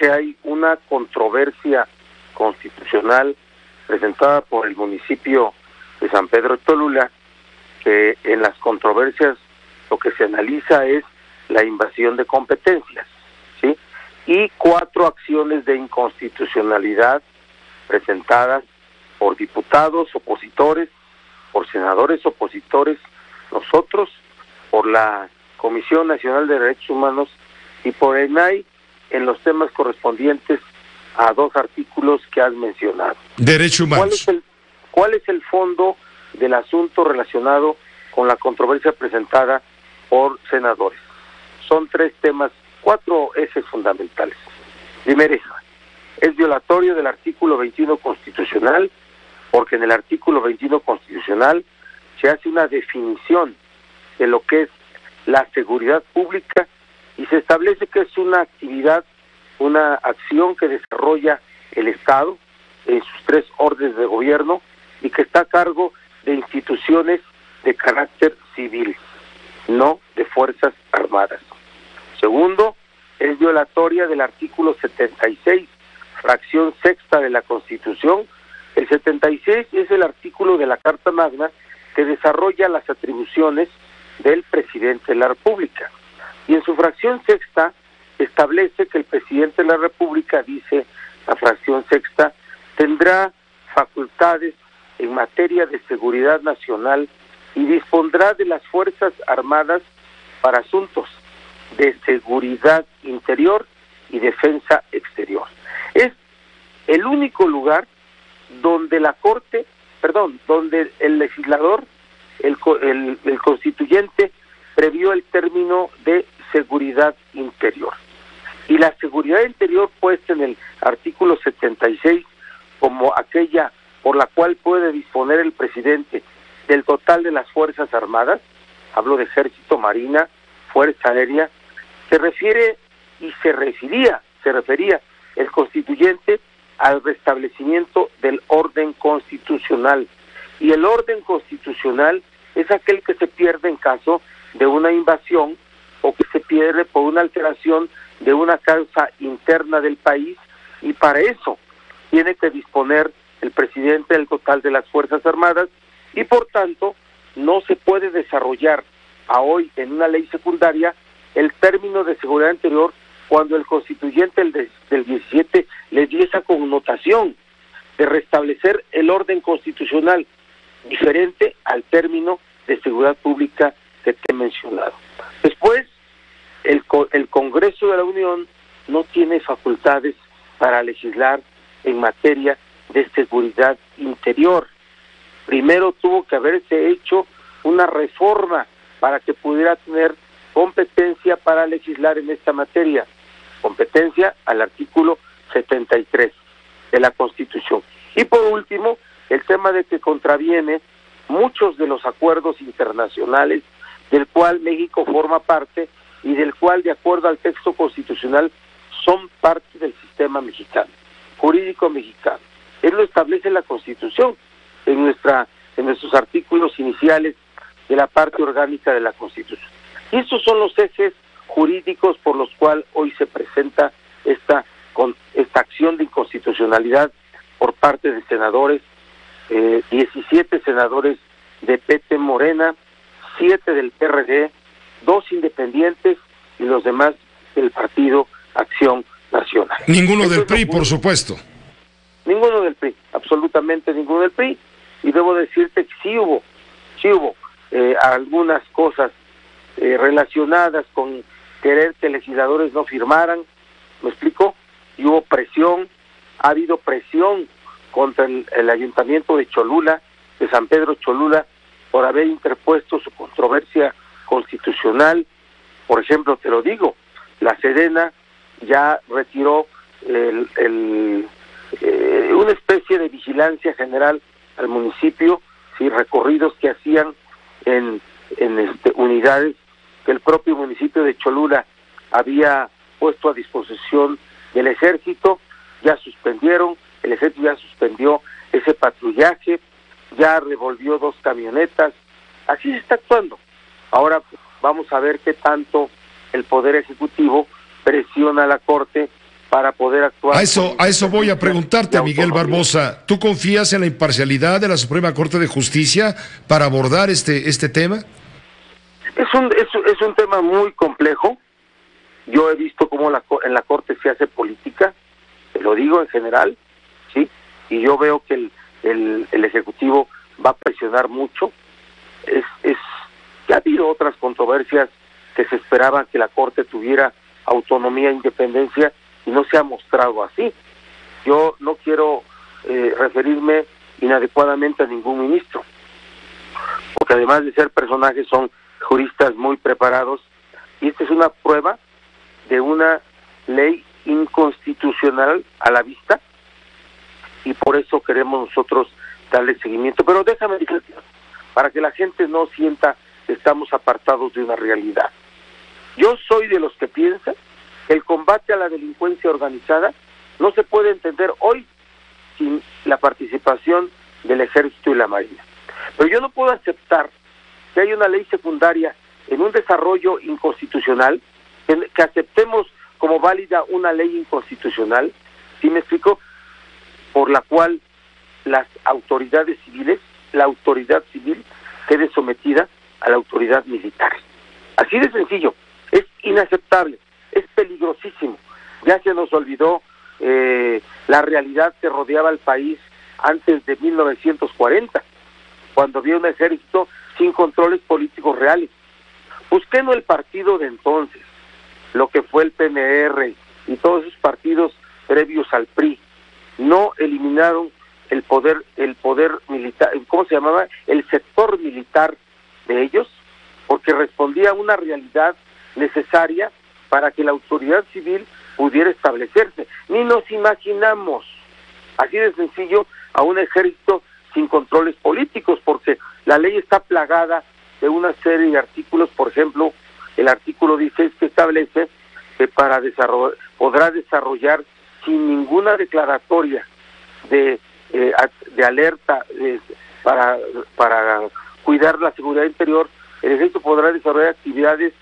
que hay una controversia constitucional presentada por el municipio de San Pedro Cholula, que en las controversias lo que se analiza es la invasión de competencias, ¿sí? Y 4 acciones de inconstitucionalidad presentadas por diputados opositores, por senadores opositores, nosotros, por la Comisión Nacional de Derechos Humanos y por ENAI en los temas correspondientes a 2 artículos que has mencionado. Derechos humanos. ¿Cuál es el fondo del asunto relacionado con la controversia presentada por senadores? Son 3 temas, 4 ejes fundamentales. Primero, es violatorio del artículo 21 constitucional, porque en el artículo 21 constitucional se hace una definición de lo que es la seguridad pública y se establece que es una actividad, una acción que desarrolla el Estado en sus 3 órdenes de gobierno y que está a cargo de instituciones de carácter civil, no de Fuerzas Armadas. Segundo, es violatoria del artículo 76, fracción 6ª de la Constitución. El 76 es el artículo de la Carta Magna que desarrolla las atribuciones del presidente de la República. Y en su fracción 6ª establece que el presidente de la República, dice la fracción 6ª, tendrá facultades en materia de seguridad nacional y dispondrá de las Fuerzas Armadas para asuntos de seguridad interior y defensa exterior. Es el único lugar donde donde el legislador, el constituyente, previó el término de seguridad interior. Y la seguridad interior puesta en el artículo 76 como aquella por la cual puede disponer el presidente del total de las Fuerzas Armadas, hablo de Ejército, Marina, Fuerza Aérea, se refería el constituyente al restablecimiento del orden constitucional. Y el orden constitucional es aquel que se pierde en caso de una invasión o que se pierde por una alteración de una causa interna del país, y para eso tiene que disponer el presidente del total de las Fuerzas Armadas, y por tanto no se puede desarrollar a hoy en una ley secundaria el término de seguridad interior cuando el constituyente del 17 le dio esa connotación de restablecer el orden constitucional diferente al término de seguridad pública que te he mencionado. Después, el Congreso de la Unión no tiene facultades para legislar en materia de seguridad interior. Primero tuvo que haberse hecho una reforma para que pudiera tener competencia para legislar en esta materia, competencia al artículo 73 de la Constitución. Y por último, el tema de que contraviene muchos de los acuerdos internacionales del cual México forma parte y del cual, de acuerdo al texto constitucional, son parte del sistema mexicano, jurídico mexicano. Él lo establece la Constitución en nuestros artículos iniciales de la parte orgánica de la Constitución. Y estos son los ejes jurídicos por los cuales hoy se presenta esta acción de inconstitucionalidad por parte de senadores, 17 senadores de PT Morena, 7 del PRD, 2 independientes y los demás del Partido Acción Nacional. Ninguno del PRI, por supuesto. Ninguno del PRI, absolutamente ninguno del PRI. Y debo decirte que sí hubo algunas cosas relacionadas con querer que legisladores no firmaran, ¿me explico? Y hubo presión, ha habido presión contra el Ayuntamiento de Cholula, de San Pedro Cholula, por haber interpuesto su controversia constitucional. Por ejemplo, te lo digo, la Sedena ya retiró una especie de vigilancia general al municipio, sí, recorridos que hacían en unidades que el propio municipio de Cholula había puesto a disposición del ejército, ya suspendieron, el ejército ya suspendió ese patrullaje, ya revolvió 2 camionetas, así se está actuando. Ahora vamos a ver qué tanto el Poder Ejecutivo presiona a la Corte para poder actuar. A eso voy a preguntarte, Miguel Barbosa. ¿Tú confías en la imparcialidad de la Suprema Corte de Justicia para abordar este tema? Es un tema muy complejo. Yo he visto cómo en la Corte se hace política, te lo digo en general, ¿sí? Y yo veo que el Ejecutivo va a presionar mucho. Ya ha habido otras controversias que se esperaban que la Corte tuviera autonomía e independencia y no se ha mostrado así. Yo no quiero referirme inadecuadamente a ningún ministro, porque además de ser personajes son juristas muy preparados, y esta es una prueba de una ley inconstitucional a la vista, y por eso queremos nosotros darle seguimiento. Pero déjame decir, para que la gente no sienta que estamos apartados de una realidad. Yo soy de los que piensan que el combate a la delincuencia organizada no se puede entender hoy sin la participación del Ejército y la Marina. Pero yo no puedo aceptar que haya una ley secundaria en un desarrollo inconstitucional, que aceptemos como válida una ley inconstitucional, ¿sí me explico?, por la cual las autoridades civiles, la autoridad civil, quede sometida a la autoridad militar. Así de sencillo. Es inaceptable, es peligrosísimo. Ya se nos olvidó la realidad que rodeaba al país antes de 1940, cuando había un ejército sin controles políticos reales. Busquemos el partido de entonces, lo que fue el PNR y todos esos partidos previos al PRI, no eliminaron el poder militar, ¿cómo se llamaba? El sector militar de ellos, porque respondía a una realidad necesaria para que la autoridad civil pudiera establecerse. Ni nos imaginamos, así de sencillo, a un ejército sin controles políticos, porque la ley está plagada de una serie de artículos. Por ejemplo, el artículo 16, que establece que podrá desarrollar sin ninguna declaratoria de alerta para cuidar la seguridad interior, el ejército podrá desarrollar actividades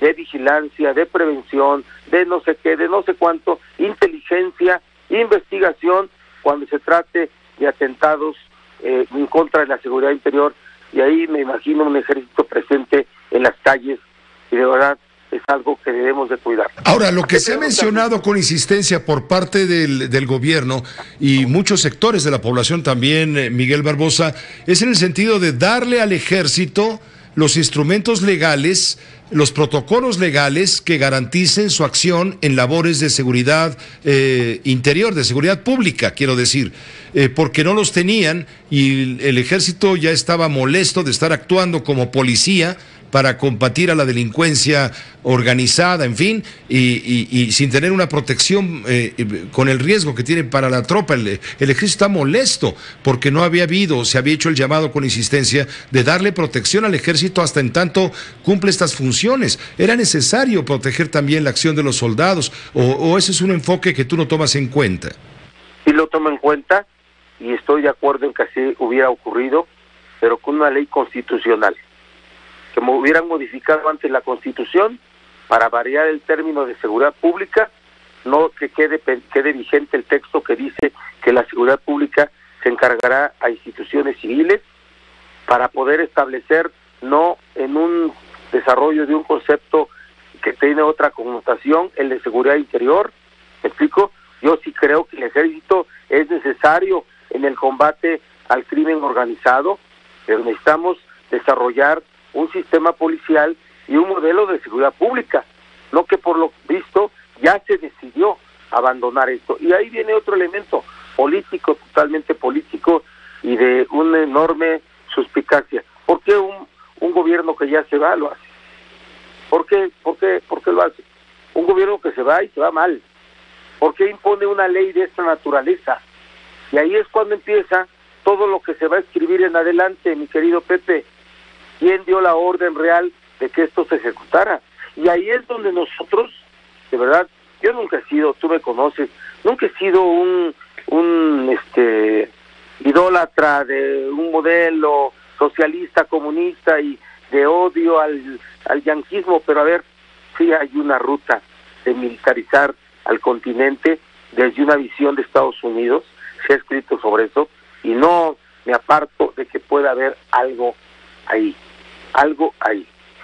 de vigilancia, de prevención, de no sé qué, de no sé cuánto, inteligencia, investigación, cuando se trate de atentados en contra de la seguridad interior. Y ahí me imagino un ejército presente en las calles, y de verdad es algo que debemos de cuidar. Ahora, lo que se ha mencionado con insistencia por parte del gobierno y muchos sectores de la población también, Miguel Barbosa, es en el sentido de darle al ejército los instrumentos legales, los protocolos legales que garanticen su acción en labores de seguridad interior, de seguridad pública, quiero decir, porque no los tenían y el ejército ya estaba molesto de estar actuando como policía para combatir a la delincuencia organizada, en fin, y sin tener una protección con el riesgo que tiene para la tropa. El ejército está molesto porque no había habido, se había hecho el llamado con insistencia de darle protección al ejército hasta en tanto cumple estas funciones. ¿Era necesario proteger también la acción de los soldados o ese es un enfoque que tú no tomas en cuenta? Sí lo tomo en cuenta y estoy de acuerdo en que así hubiera ocurrido, pero con una ley constitucional, que hubieran modificado antes la Constitución para variar el término de seguridad pública, no que quede vigente el texto que dice que la seguridad pública se encargará a instituciones civiles, para poder establecer, no en un desarrollo de un concepto que tiene otra connotación, el de seguridad interior. ¿Me explico? Yo sí creo que el ejército es necesario en el combate al crimen organizado, pero necesitamos desarrollar un sistema policial y un modelo de seguridad pública, no que por lo visto ya se decidió abandonar esto. Y ahí viene otro elemento político, totalmente político, y de una enorme suspicacia. ¿Por qué un gobierno que ya se va lo hace? ¿Por qué lo hace? Un gobierno que se va y se va mal. ¿Por qué impone una ley de esta naturaleza? Y ahí es cuando empieza todo lo que se va a escribir en adelante, mi querido Pepe. ¿Quién dio la orden real de que esto se ejecutara? Y ahí es donde nosotros, de verdad, yo nunca he sido, tú me conoces, nunca he sido un idólatra de un modelo socialista, comunista y de odio al yanquismo, pero a ver, sí hay una ruta de militarizar al continente desde una visión de Estados Unidos. Se ha escrito sobre eso y no me aparto de que pueda haber algo ahí.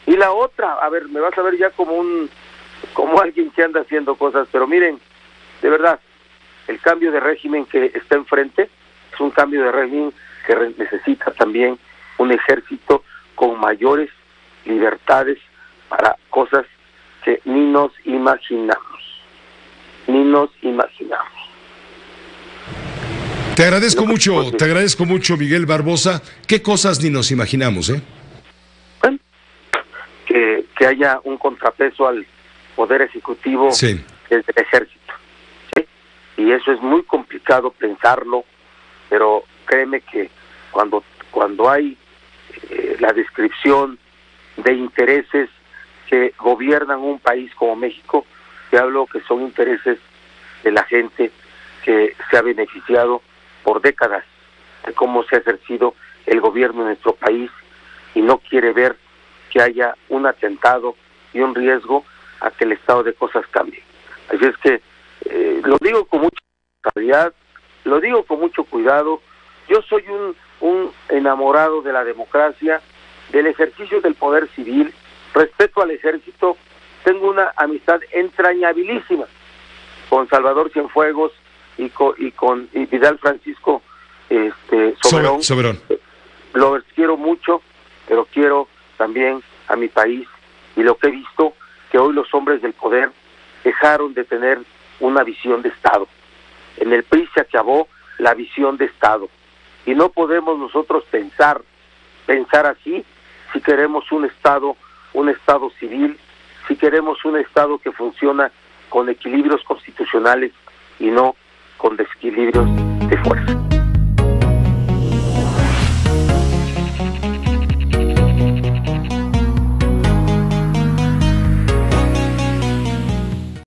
Y la otra, a ver, me vas a ver ya como alguien que anda haciendo cosas, pero miren, de verdad, el cambio de régimen que está enfrente es un cambio de régimen que necesita también un ejército con mayores libertades para cosas que ni nos imaginamos. Te agradezco mucho, Miguel Barbosa. ¿Qué cosas ni nos imaginamos, Bueno, que haya un contrapeso al poder ejecutivo sí. Desde el ejército, ¿sí? Y eso es muy complicado pensarlo, pero créeme que cuando hay la descripción de intereses que gobiernan un país como México, te hablo que son intereses de la gente que se ha beneficiado por décadas de cómo se ha ejercido el gobierno en nuestro país y no quiere ver que haya un atentado y un riesgo a que el estado de cosas cambie. Así es que lo digo con mucha responsabilidad, lo digo con mucho cuidado. Yo soy un enamorado de la democracia, del ejercicio del poder civil, respeto al ejército, tengo una amistad entrañabilísima con Salvador Cienfuegos y con Vidal Francisco Soberón. Los quiero mucho, pero quiero también a mi país, y lo que he visto, que hoy los hombres del poder dejaron de tener una visión de Estado. En el PRI se acabó la visión de Estado, y no podemos nosotros pensar así si queremos un Estado civil, si queremos un Estado que funciona con equilibrios constitucionales y no con desequilibrios de fuerza.